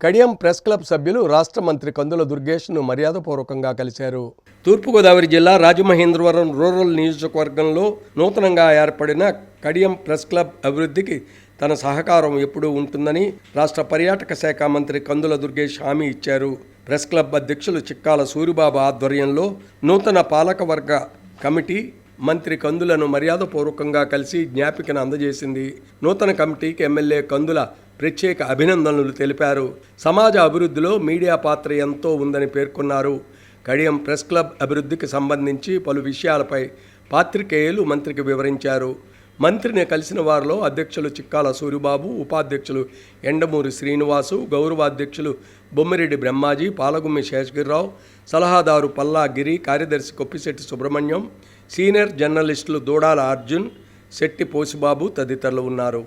కడియం ప్రెస్ క్లబ్ సభ్యులు రాష్ట్ర మంత్రి కందుల దుర్గేష్ను మర్యాదపూర్వకంగా కలిశారు. తూర్పుగోదావరి జిల్లా రాజమహేంద్రవరం రూరల్ నియోజకవర్గంలో నూతనంగా ఏర్పడిన కడియం ప్రెస్ క్లబ్ అభివృద్ధికి తన సహకారం ఎప్పుడూ ఉంటుందని రాష్ట్ర పర్యాటక శాఖ మంత్రి కందుల దుర్గేష్ హామీ ఇచ్చారు. ప్రెస్ క్లబ్ అధ్యక్షులు చిక్కాల సూరిబాబు ఆధ్వర్యంలో నూతన పాలకవర్గ కమిటీ మంత్రి కందులను మర్యాదపూర్వకంగా కలిసి జ్ఞాపికను అందజేసింది. నూతన కమిటీకి ఎమ్మెల్యే కందుల ప్రత్యేక అభినందనలు తెలిపారు. సమాజ అభివృద్ధిలో మీడియా పాత్ర ఎంతో ఉందని పేర్కొన్నారు. కడియం ప్రెస్ క్లబ్ అభివృద్ధికి సంబంధించి పలు విషయాలపై పాత్రికేయులు మంత్రికి వివరించారు. మంత్రిని కలిసిన వారిలో అధ్యక్షులు చిక్కాల సూరిబాబు, ఉపాధ్యక్షులు ఎండమూరి శ్రీనివాసు, గౌరవాధ్యక్షులు బొమ్మిరెడ్డి బ్రహ్మాజీ, పాలగుమ్మి శేషగిరిరావు, సలహాదారు పల్లా గిరి, కార్యదర్శి కొప్పిశెట్టి సుబ్రహ్మణ్యం, సీనియర్ జర్నలిస్టులు దూడాల అర్జున్, శెట్టి పోసిబాబు తదితరులు ఉన్నారు.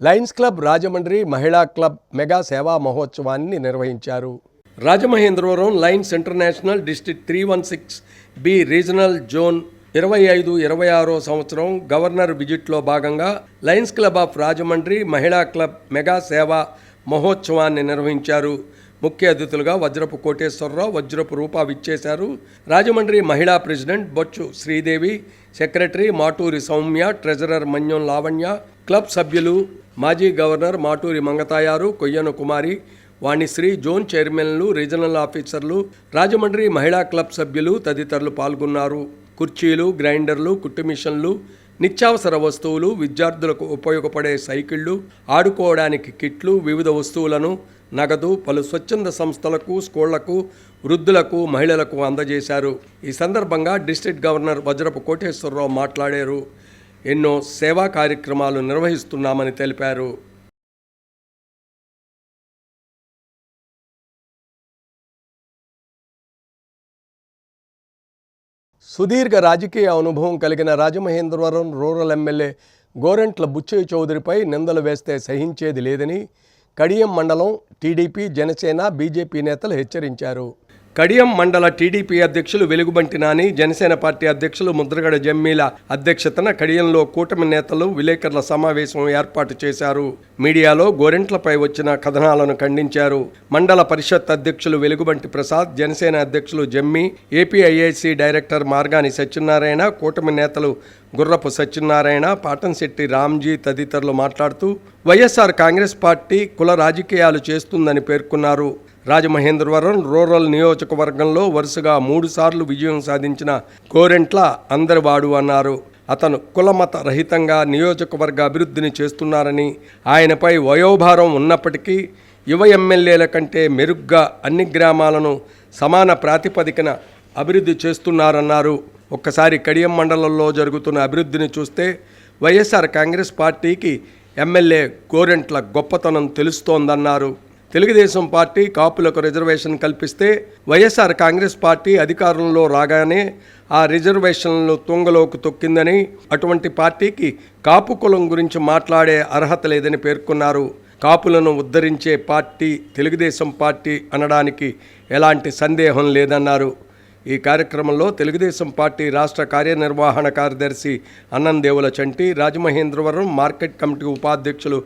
లయన్స్ క్లబ్ రాజమండ్రి మహిళా క్లబ్ మెగా సేవా మహోత్సవాన్ని నిర్వహించారు. Rajamahendravaram Lions international district 316B regional zone 25-26 సంవత్సరం గవర్నర్ విజిట్లో భాగంగా లయన్స్ క్లబ్ ఆఫ్ రాజమండ్రి మహిళా క్లబ్ మెగా సేవా మహోత్సవాన్ని నిర్వహించారు. ముఖ్య అతిథులుగా వజ్రపు కోటేశ్వరరావు, వజ్రపు రూపా విచ్చేశారు. రాజమండ్రి మహిళా ప్రెసిడెంట్ బొచ్చు శ్రీదేవి, సెక్రటరీ మాటూరి సౌమ్య, ట్రెజరర్ మన్యం లావణ్య, క్లబ్ సభ్యులు మాజీ గవర్నర్ మాటూరి మంగతాయారు, కొయ్యను కుమారి, వాణిశ్రీ, జోన్ చైర్మన్లు, రీజనల్ ఆఫీసర్లు, రాజమండ్రి మహిళా క్లబ్ సభ్యులు తదితరులు పాల్గొన్నారు. కుర్చీలు, గ్రైండర్లు, కుట్టు మిషన్లు, నిత్యావసర వస్తువులు, విద్యార్థులకు ఉపయోగపడే సైకిళ్లు, ఆడుకోవడానికి కిట్లు, వివిధ వస్తువులను నగదు పలు స్వచ్ఛంద సంస్థలకు, స్కూళ్లకు, వృద్ధులకు, మహిళలకు అందజేశారు. ఈ సందర్భంగా డిస్ట్రిక్ట్ గవర్నర్ వజ్రపు కోటేశ్వరరావు మాట్లాడారు. ఎన్నో సేవా కార్యక్రమాలు నిర్వహిస్తున్నామని తెలిపారు. సుదీర్ఘ రాజకీయ అనుభవం కలిగిన రాజమహేంద్రవరం రూరల్ ఎమ్మెల్యే గోరంట్ల బుచ్చయ్య చౌదరిపై నిందలు వేస్తే సహించేది లేదని కడియం మండలం టీడీపీ, జనసేన, బీజేపీ నేతలు హెచ్చరించారు. కడియం మండల టీడీపీ అధ్యక్షులు వెలుగుబంటి నాని, జనసేన పార్టీ అధ్యక్షులు ముద్రగడ జమ్మీల అధ్యక్షతన కడియంలో కూటమి నేతలు విలేకరుల సమావేశం ఏర్పాటు చేశారు. మీడియాలో గోరెంట్లపై వచ్చిన కథనాలను ఖండించారు. మండల పరిషత్ అధ్యక్షులు వెలుగుబంటి ప్రసాద్, జనసేన అధ్యక్షులు జమ్మి, ఏపీఐఐసి డైరెక్టర్ మార్గాని సత్యనారాయణ, కూటమి నేతలు గుర్రపు సత్యనారాయణ, పాటంశెట్టి రామ్జీ తదితరులు మాట్లాడుతూ వైఎస్ఆర్ కాంగ్రెస్ పార్టీ కుల రాజకీయాలు చేస్తుందని పేర్కొన్నారు. రాజమహేంద్రవరం రూరల్ నియోజకవర్గంలో వరుసగా 3 సార్లు విజయం సాధించిన గోరెంట్ల అందరివాడు అన్నారు. అతను కులమత రహితంగా నియోజకవర్గ అభివృద్ధిని చేస్తున్నారని, ఆయనపై వయోభారం ఉన్నప్పటికీ యువ ఎమ్మెల్యేల కంటే మెరుగ్గా అన్ని గ్రామాలను సమాన ప్రాతిపదికన అభివృద్ధి చేస్తున్నారన్నారు. ఒక్కసారి కడియం మండలంలో జరుగుతున్న అభివృద్ధిని చూస్తే వైఎస్ఆర్ కాంగ్రెస్ పార్టీకి ఎమ్మెల్యే గోరెంట్ల గొప్పతనం తెలుస్తోందన్నారు. తెలుగుదేశం పార్టీ కాపులకు రిజర్వేషన్ కల్పిస్తే వైఎస్ఆర్ కాంగ్రెస్ పార్టీ అధికారంలో రాగానే ఆ రిజర్వేషన్లను తుంగలోకి తొక్కిందని, అటువంటి పార్టీకి కాపు కులం గురించి మాట్లాడే అర్హత లేదని పేర్కొన్నారు. కాపులను ఉద్ధరించే పార్టీ తెలుగుదేశం పార్టీ అనడానికి ఎలాంటి సందేహం లేదన్నారు. ఈ కార్యక్రమంలో తెలుగుదేశం పార్టీ రాష్ట్ర కార్యనిర్వహణ కార్యదర్శి అన్నందేవుల చంటి, రాజమహేంద్రవరం మార్కెట్ కమిటీ ఉపాధ్యక్షులు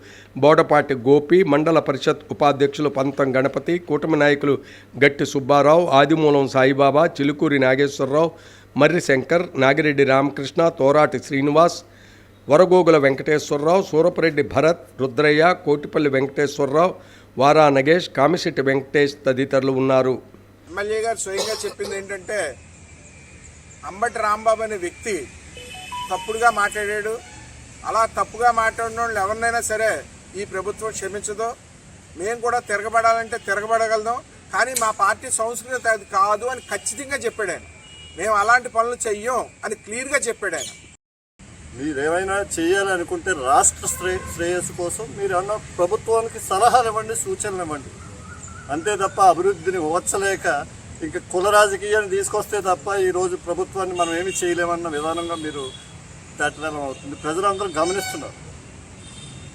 బోడపాటి గోపి, మండల పరిషత్ ఉపాధ్యక్షులు పంతం గణపతి, కూటమి నాయకులు గట్టి సుబ్బారావు, ఆదిమూలం సాయిబాబా, చిలుకూరి నాగేశ్వరరావు, మర్రి శంకర్, నాగిరెడ్డి రామకృష్ణ, తోరాటి శ్రీనివాస్, వరగోగుల వెంకటేశ్వరరావు, సూరపరెడ్డి భరత్, రుద్రయ్య, కోటిపల్లి వెంకటేశ్వరరావు, వారా నగేష్, కామిశెట్టి వెంకటేష్ తదితరులు ఉన్నారు. ఎమ్మెల్యే గారు స్వయంగా చెప్పింది ఏంటంటే అంబటి రాంబాబు అనే వ్యక్తి తప్పుడుగా మాట్లాడాడు. అలా తప్పుగా మాట్లాడిన వాళ్ళు ఎవరినైనా సరే ఈ ప్రభుత్వం క్షమించదు. మేము కూడా తిరగబడాలంటే తిరగబడగలదాం, కానీ మా పార్టీ సంస్కృతి అది కాదు అని ఖచ్చితంగా చెప్పాడు ఆయన. మేము అలాంటి పనులు చెయ్యం అని క్లియర్గా చెప్పాడు ఆయన. మీరు ఏమైనా చేయాలనుకుంటే రాష్ట్ర శ్రేయస్సు కోసం మీరు అన్న ప్రభుత్వానికి సలహాలు ఇవ్వండి, సూచనలు ఇవ్వండి. అంతే తప్ప అభివృద్ధిని ఓర్చలేక ఇంకా కుల రాజకీయాన్ని తీసుకొస్తే తప్ప ఈరోజు ప్రభుత్వాన్ని మనం ఏమి చేయలేమన్న విధానంగా మీరు పెట్టడం అవుతుంది. ప్రజలందరూ గమనిస్తున్నారు.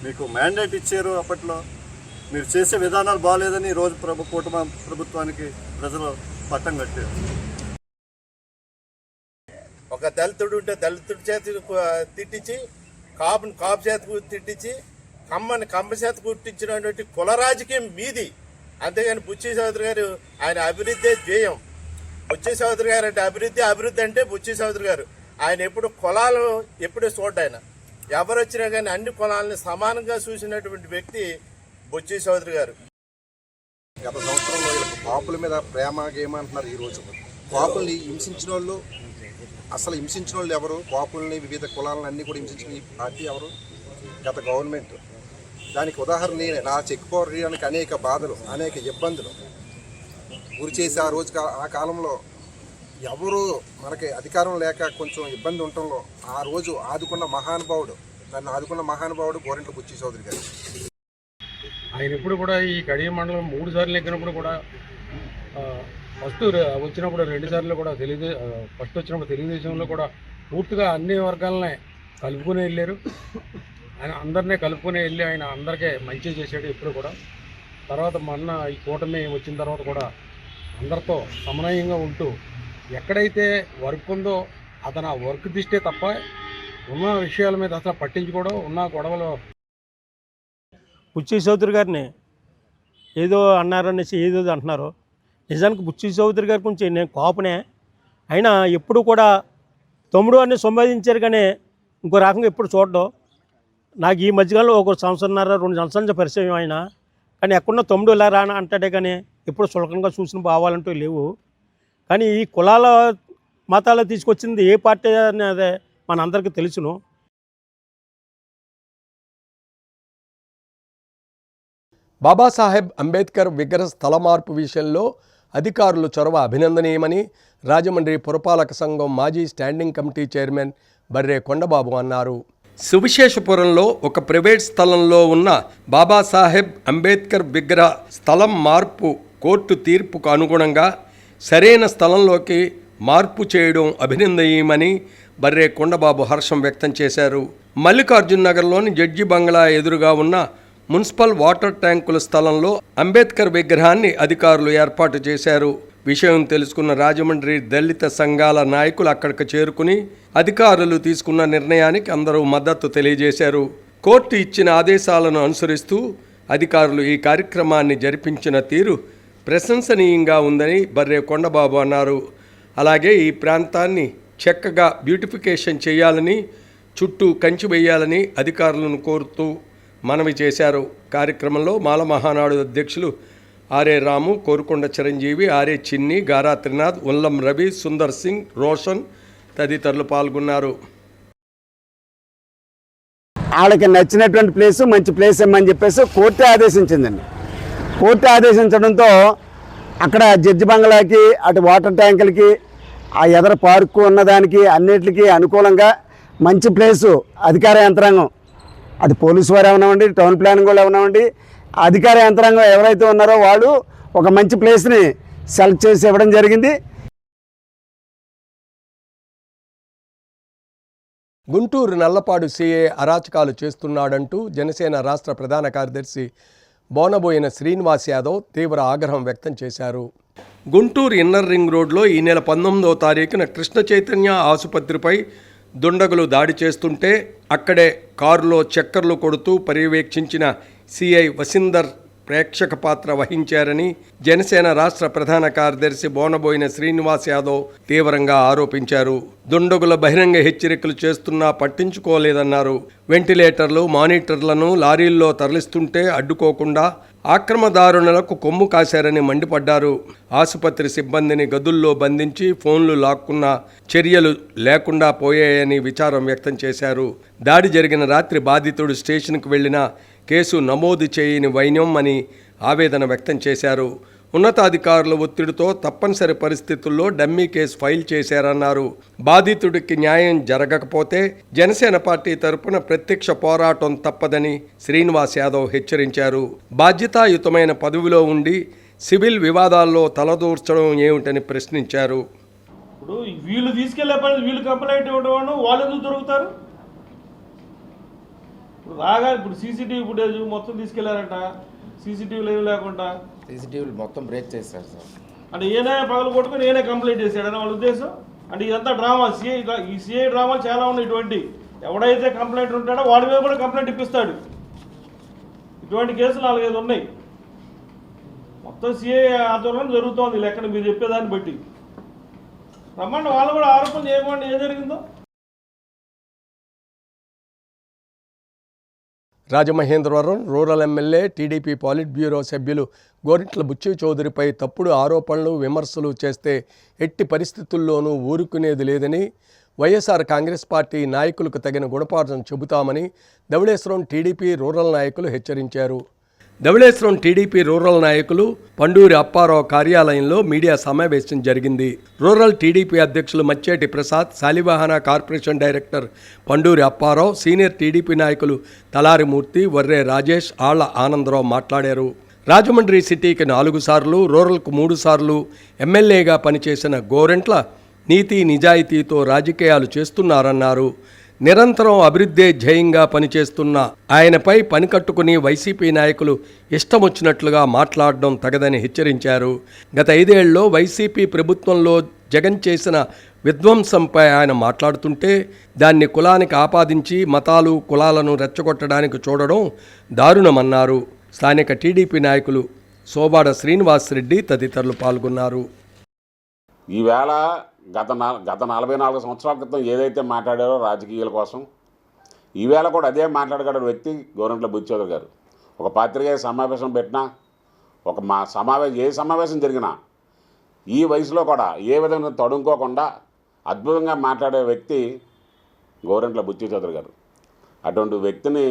మీకు మ్యాండేట్ ఇచ్చారు, అప్పట్లో మీరు చేసే విధానాలు బాగాలేదని ఈరోజు కూటమి ప్రభుత్వానికి ప్రజలు పట్టం కట్టారు. ఒక దళితుడు ఉంటే దళితుడి చేతి తిట్టించి, కాపుని కాపు చేతి తిట్టించి, కమ్మని కమ్మ చేతి కుట్టించినటువంటి కుల రాజకీయం మీది. అంతేగాని బుచ్చి చౌదరి గారు ఆయన అభివృద్ధి ధ్యేయం. బుచ్చి చౌదరి గారు అంటే అభివృద్ధి అంటే బుచ్చి చౌదరి గారు. ఆయన ఎప్పుడు కులాలు ఎప్పుడు చూడ్డు. ఆయన ఎవరు వచ్చినా కానీ అన్ని కులాలని సమానంగా చూసినటువంటి వ్యక్తి బుచ్చి చౌదరి గారు. గత సంవత్సరంలో వీళ్ళకి కాపుల మీద ప్రేమ గేమ్ అంటున్నారు. ఈరోజు కాపుల్ని హింసించిన వాళ్ళు, అసలు హింసించిన వాళ్ళు ఎవరు? కాపుల్ని, వివిధ కులాలను అన్నీ కూడా హింసించిన ఈ పార్టీ ఎవరు? గత గవర్నమెంట్. దానికి ఉదాహరణ నేనే. నా చెక్ పవర్ చేయడానికి అనేక బాధలు, అనేక ఇబ్బందులు గురి చేసి ఆ రోజు ఆ కాలంలో ఎవరు మనకి అధికారం లేక కొంచెం ఇబ్బంది ఉండటంలో ఆ రోజు ఆదుకున్న మహానుభావుడు, నన్ను ఆదుకున్న మహానుభావుడు గోరెంట్ల బుచ్చి చౌదరి గారు. ఆయన ఎప్పుడు కూడా ఈ కడియం మండలం 3 సార్లు ఎక్కినప్పుడు కూడా ఫస్ట్ వచ్చినప్పుడు 2 సార్లు కూడా ఫస్ట్ వచ్చినప్పుడు తెలుగుదేశంలో కూడా పూర్తిగా అన్ని వర్గాలనే కలుపుకుని వెళ్ళారు. ఆయన అందరినీ కలుపుకుని వెళ్ళి ఆయన అందరికీ మంచి చేసాడు ఎప్పుడు కూడా. తర్వాత మొన్న ఈ కూటమి వచ్చిన తర్వాత కూడా అందరితో సమన్వయంగా ఉంటూ ఎక్కడైతే వర్క్ ఉందో అతను ఆ వర్క్ తీస్తే తప్ప ఉన్న విషయాల మీద అసలు పట్టించుకోవడం, ఉన్న గొడవలు. బుచ్చి చౌదరి గారిని ఏదో అన్నారనేసి ఏదో అంటున్నారు. నిజానికి బుచ్చి చౌదరి గారి గురించి నేను కాపునే, అయినా ఎప్పుడు కూడా తమ్ముడు అని సంపాదించారు కానీ ఇంకో రకంగా ఎప్పుడు చూడడం. నాకు ఈ మధ్యకాలంలో 1 సంవత్సరంన్నర 2 సంవత్సరాల నుంచి పరిచయం ఆయన, కానీ ఎక్కడున్న తమ్ముడు ఇలా రాన అంటాడే కానీ ఎప్పుడు సులకంగా చూసిన భావాలంటూ లేవు. కానీ ఈ కులాల మతాలు తీసుకొచ్చింది ఏ పార్టీ అనేది మనందరికీ తెలుసును. బాబాసాహెబ్ అంబేద్కర్ విగ్రహ స్థల మార్పు విషయంలో అధికారుల చొరవ అభినందనీయమని రాజమండ్రి పురపాలక సంఘం మాజీ స్టాండింగ్ కమిటీ చైర్మన్ బర్రే కొండబాబు అన్నారు. సువిశేషపురంలో ఒక ప్రైవేట్ స్థలంలో ఉన్న బాబాసాహెబ్ అంబేద్కర్ విగ్రహ స్థలం మార్పు కోర్టు తీర్పుకు అనుగుణంగా సరైన స్థలంలోకి మార్పు చేయడం అభినందనీయమని బర్రే కొండబాబు హర్షం వ్యక్తం చేశారు. మల్లికార్జున్ నగర్లోని జడ్జి బంగ్లా ఎదురుగా ఉన్న మున్సిపల్ వాటర్ ట్యాంకుల స్థలంలో అంబేద్కర్ విగ్రహాన్ని అధికారులు ఏర్పాటు చేశారు. విషయం తెలుసుకున్న రాజమండ్రి దళిత సంఘాల నాయకులు అక్కడికి చేరుకుని అధికారులు తీసుకున్న నిర్ణయానికి అందరూ మద్దతు తెలియజేశారు. కోర్టు ఇచ్చిన ఆదేశాలను అనుసరిస్తూ అధికారులు ఈ కార్యక్రమాన్ని జరిపించిన తీరు ప్రశంసనీయంగా ఉందని బర్రే కొండబాబు అన్నారు. అలాగే ఈ ప్రాంతాన్ని చక్కగా బ్యూటిఫికేషన్ చేయాలని, చుట్టూ కంచి వేయాలని అధికారులను కోరుతూ మనవి చేశారు. కార్యక్రమంలో మాల మహానాడు అధ్యక్షులు ఆర్ఏ రాము, కోరుకొండ చిరంజీవి, ఆర్ఏ చిన్ని, గారా త్రినాథ్, ఉల్లం రవి, సుందర్ సింగ్, రోషన్ తదితరులు పాల్గొన్నారు. వాళ్ళకి నచ్చినటువంటి ప్లేసు మంచి ప్లేస్ ఇమ్మని చెప్పేసి కోర్టు ఆదేశించిందండి. కోర్టు ఆదేశించడంతో అక్కడ జడ్జి బంగ్లాకి, అటు వాటర్ ట్యాంకులకి, ఆ ఎదర పార్కు ఉన్నదానికి అన్నిటికీ అనుకూలంగా మంచి ప్లేసు అధికార యంత్రాంగం, అటు పోలీసు వారు ఏమన్నామండి, టౌన్ ప్లానింగ్ వాళ్ళు ఏమన్నామండి, అధికార యంత్రాంగం ఎవరైతే ఉన్నారో వాళ్ళు ఒక మంచి ప్లేస్ని సెలెక్ట్ చేసి ఇవ్వడం జరిగింది. గుంటూరు నల్లపాడు సీఏ అరాచకాలు చేస్తున్నాడంటూ జనసేన రాష్ట్ర ప్రధాన కార్యదర్శి బోనబోయిన శ్రీనివాస్ యాదవ్ తీవ్ర ఆగ్రహం వ్యక్తం చేశారు. గుంటూరు ఇన్నర్ రింగ్ రోడ్లో ఈ నెల 19వ తారీఖున కృష్ణ చైతన్య ఆసుపత్రిపై దుండగులు దాడి చేస్తుంటే అక్కడే కారులో చక్కర్లు కొడుతూ పర్యవేక్షించిన సిఐ వసిందర్ ప్రేక్షక పాత్ర వహించారని జనసేన రాష్ట్ర ప్రధాన కార్యదర్శి బోనబోయిన శ్రీనివాస్ యాదవ్ తీవ్రంగా ఆరోపించారు. దుండగుల బహిరంగ హెచ్చరికలు చేస్తున్నా పట్టించుకోలేదన్నారు. వెంటిలేటర్లు, మానిటర్లను లారీల్లో తరలిస్తుంటే అడ్డుకోకుండా ఆక్రమదారుణులకు కొమ్ము కాశారని మండిపడ్డారు. ఆసుపత్రి సిబ్బందిని గదుల్లో బంధించి ఫోన్లు లాక్కున్న చర్యలు లేకుండా పోయాయని విచారం వ్యక్తం చేశారు. దాడి జరిగిన రాత్రి బాధితుడు స్టేషన్కు వెళ్లినా కేసు నమోదు చేయని వైనం అని ఆవేదన వ్యక్తం చేశారు. ఉన్నతాధికారుల ఒత్తిడితో తప్పనిసరి పరిస్థితుల్లో డమ్మీ కేసు ఫైల్ చేశారన్నారు. బాధితుడికి న్యాయం జరగకపోతే జనసేన పార్టీ తరపున ప్రత్యక్ష పోరాటం తప్పదని శ్రీనివాస్ యాదవ్ హెచ్చరించారు. బాధ్యతాయుతమైన పదవిలో ఉండి సివిల్ వివాదాల్లో తలదూర్చడం ఏమిటని ప్రశ్నించారు. ఇప్పుడు వీళ్ళు తీసుకెళ్లే పని, వీళ్ళు కంప్లైంట్ ఇవ్వడం, వాళ్ళు ఎందుకు దొరుకుతారు? ఇప్పుడు రాగా ఇప్పుడు సీసీటీవీ ఫుటేజ్ మొత్తం తీసుకెళ్లారట, సీసీటీవీలు ఏమి లేకుండా సీసీటీవీలు మొత్తం బ్రేక్ చేశారు సార్. అంటే ఏనే పగలు కొట్టుకుని ఏనే కంప్లైంట్ చేశాడని వాళ్ళ ఉద్దేశం. అంటే ఇదంతా డ్రామా, ఈ సిఐ డ్రామాలు చాలా ఉన్నాయి. ఇటువంటి ఎవడైతే కంప్లైంట్ ఉంటాడో వాడి మీద కూడా కంప్లైంట్ ఇప్పిస్తాడు. ఇటువంటి కేసులు 4-5 ఉన్నాయి. మొత్తం సిఐ ఆధ్వర్యంలో జరుగుతోంది లెక్కన మీరు చెప్పేదాన్ని బట్టి. రమ్మండి, వాళ్ళు కూడా ఆరోపణ చేయమండి ఏం జరిగిందో. Rajamahendravaram rural MLA TDP politburo సభ్యులు గోరింట్ల బుచ్చి చౌదరిపై తప్పుడు ఆరోపణలు విమర్శలు చేస్తే ఎట్టి పరిస్థితుల్లోనూ ఊరుకునేది లేదని వైఎస్ఆర్ కాంగ్రెస్ పార్టీ నాయకులకు తగిన గుణపాఠం చెబుతామని ధవళేశ్వరం టీడీపీ రూరల్ నాయకులు హెచ్చరించారు. ధవళేశ్వరం టీడీపీ రూరల్ నాయకులు పండూరి అప్పారావు కార్యాలయంలో మీడియా సమావేశం జరిగింది. రూరల్ టీడీపీ అధ్యక్షులు Macheti Prasad, Shalivahana corporation director Panduri Apparao, senior TDP నాయకులు తలారిమూర్తి, వర్రే రాజేష్, ఆళ్ల ఆనందరావు మాట్లాడారు. రాజమండ్రి సిటీకి 4 సార్లు, రూరల్కు 3 సార్లు ఎమ్మెల్యేగా పనిచేసిన గోరెంట్ల నీతి నిజాయితీతో రాజకీయాలు చేస్తున్నారన్నారు. నిరంతరం అభివృద్ధే ధ్యేయంగా పనిచేస్తున్న ఆయనపై పనికట్టుకుని వైసీపీ నాయకులు ఇష్టమొచ్చినట్లుగా మాట్లాడడం తగదని హెచ్చరించారు. గత 5 ఏళ్లలో వైసీపీ ప్రభుత్వంలో జగన్ చేసిన విధ్వంసంపై ఆయన మాట్లాడుతుంటే దాన్ని కులానికి ఆపాదించి మతాలు కులాలను రెచ్చగొట్టడానికి చూడడం దారుణమన్నారు. స్థానిక టీడీపీ నాయకులు సోబాడ శ్రీనివాసరెడ్డి తదితరులు పాల్గొన్నారు. ఈవేళ గత 44 సంవత్సరాల క్రితం ఏదైతే మాట్లాడారో రాజకీయాల కోసం, ఈవేళ కూడా అదే మాట్లాడగల వ్యక్తి గోరంట్ల బుచ్చి చౌదరి గారు. ఒక పాత్రికేయ సమావేశం పెట్టినా, ఏ సమావేశం జరిగినా ఈ వయసులో కూడా ఏ విధంగా తడుముకోకుండా అద్భుతంగా మాట్లాడే వ్యక్తి గోరంట్ల బుచ్చి చౌదరి గారు. అటువంటి వ్యక్తిని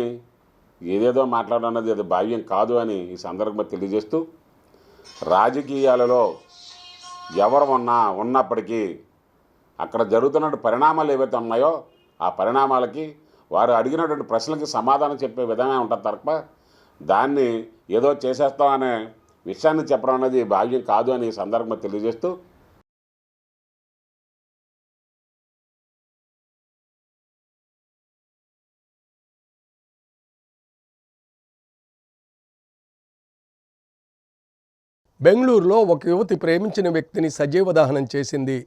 ఏదేదో మాట్లాడన్నది అది భావ్యం కాదు అని ఈ సందర్భంగా తెలియజేస్తూ, రాజకీయాలలో ఎవరు ఉన్నప్పటికీ అక్కడ జరుగుతున్న పరిణామాలు ఏవైతే ఉన్నాయో ఆ పరిణామాలకి వారు అడిగినటువంటి ప్రశ్నలకి సమాధానం చెప్పే విధంగా ఉంటుంది తప్ప దాన్ని ఏదో చేసేస్తాం అనే విషయాన్ని చెప్పడం అనేది భావ్యం కాదు అని ఈ సందర్భంగా తెలియజేస్తూ, బెంగళూరులో ఒక యువతి ప్రేమించిన వ్యక్తిని సజీవ దహనం చేసింది.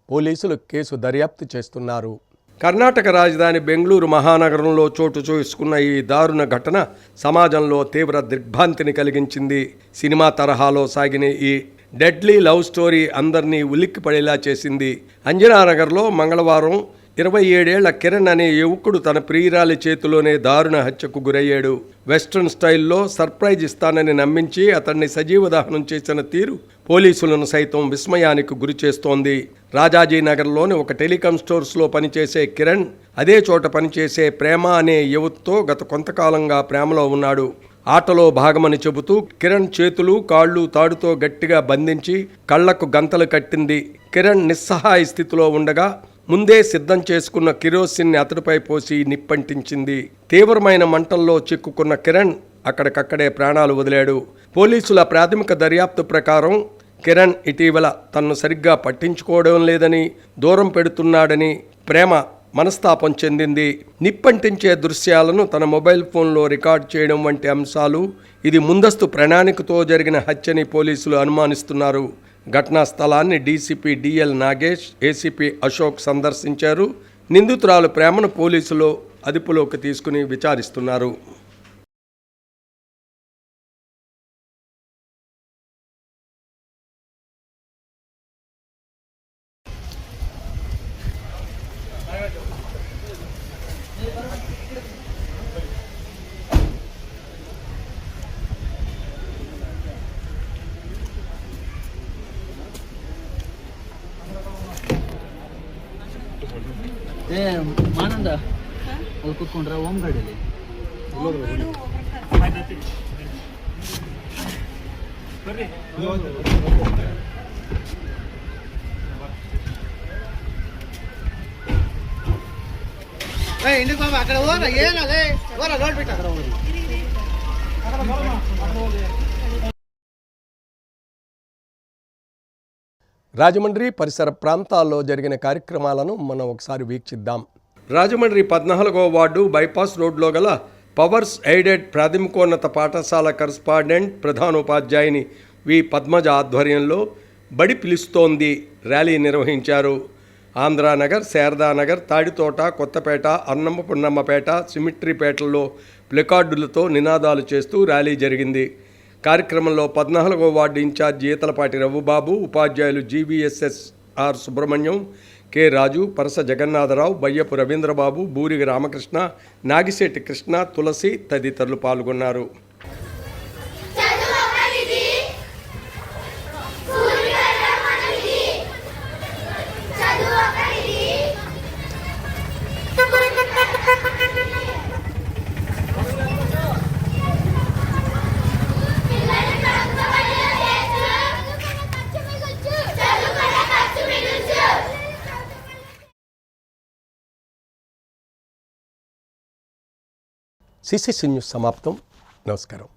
పోలీసులు కేసు దర్యాప్తు చేస్తున్నారు. కర్ణాటక రాజధాని బెంగళూరు మహానగరంలో చోటు చేసుకున్న ఈ దారుణ ఘటన సమాజంలో తీవ్ర దిగ్భ్రాంతిని కలిగించింది. సినిమా తరహాలో సాగిన ఈ డెడ్లీ లవ్ స్టోరీ అందరినీ ఉలిక్కిపడేలా చేసింది. అంజనానగర్లో మంగళవారం 27 ఏళ్ల కిరణ్ అనే యువకుడు తన ప్రియురాలి చేతిలోనే దారుణ హత్యకు గురయ్యాడు. వెస్ట్రన్ స్టైల్లో సర్ప్రైజ్ ఇస్తానని నమ్మించి అతన్ని సజీవ దహనం చేసిన తీరు పోలీసులను సైతం విస్మయానికి గురి చేస్తోంది. రాజాజీనగర్లోని ఒక టెలికాం స్టోర్స్లో పనిచేసే కిరణ్ అదే చోట పనిచేసే ప్రేమ అనే యువతితో గత కొంతకాలంగా ప్రేమలో ఉన్నాడు. ఆటలో భాగమని చెబుతూ కిరణ్ చేతులు కాళ్ళు తాడుతో గట్టిగా బంధించి కళ్లకు గంతలు కట్టింది. కిరణ్ నిస్సహాయ స్థితిలో ఉండగా ముందే సిద్ధం చేసుకున్న కిరోసిన్ని అతడిపై పోసి నిప్పంటించింది. తీవ్రమైన మంటల్లో చిక్కుకున్న కిరణ్ అక్కడికక్కడే ప్రాణాలు వదిలాడు. పోలీసుల ప్రాథమిక దర్యాప్తు ప్రకారం కిరణ్ ఇటీవల తనను సరిగ్గా పట్టించుకోవడం లేదని, దూరం పెడుతున్నాడని ప్రేమ మనస్తాపం చెందింది. నిప్పంటించే దృశ్యాలను తన మొబైల్ ఫోన్లో రికార్డ్ చేయడం వంటి అంశాలు ఇది ముందస్తు ప్రణాళికతో జరిగిన హత్యని పోలీసులు అనుమానిస్తున్నారు. ఘటనా స్థలాన్ని DCP DL Nagesh, ACP Ashok సందర్శించారు. నిందితురాలు ప్రేమను పోలీసులు అదుపులోకి తీసుకుని విచారిస్తున్నారు. ಮಾನಂದ ಕುತ್ಕೊಂಡ್ರೆ ಓಮ್ ಗಾಡಿಯಲ್ಲಿ ఇంటికి బాబా అక్కడ ఓరా ఏనాలే ఓరా రోడ్ పెట్ట అక్కడ రాజమండ్రి పరిసర ప్రాంతాల్లో జరిగిన కార్యక్రమాలను మనం ఒకసారి వీక్షిద్దాం. రాజమండ్రి 14వ వార్డు బైపాస్ రోడ్లో గల పవర్స్ ఎయిడెడ్ ప్రాథమికోన్నత పాఠశాల కరస్పాండెంట్ ప్రధానోపాధ్యాయుని వి పద్మజ ఆధ్వర్యంలో బడి పిలుస్తోంది ర్యాలీ నిర్వహించారు. ఆంధ్రానగర్, శారదానగర్, తాడితోట, కొత్తపేట, అన్నమపున్నమ్మపేట, సిమిట్రీపేటల్లో ప్లకార్డులతో నినాదాలు చేస్తూ ర్యాలీ జరిగింది. కార్యక్రమంలో 14వ వార్డు ఇన్ఛార్జి ఈతలపాటి రఘుబాబు, ఉపాధ్యాయులు జీవీఎస్ఎస్ ఆర్ సుబ్రహ్మణ్యం, కె రాజు, పరస జగన్నాథరావు, బయ్యపు రవీంద్రబాబు, బూరిగి రామకృష్ణ, నాగిశెట్టి కృష్ణ, తులసి తదితరులు పాల్గొన్నారు. సిసిసి న్యూస్ సమాప్తం. నమస్కారం.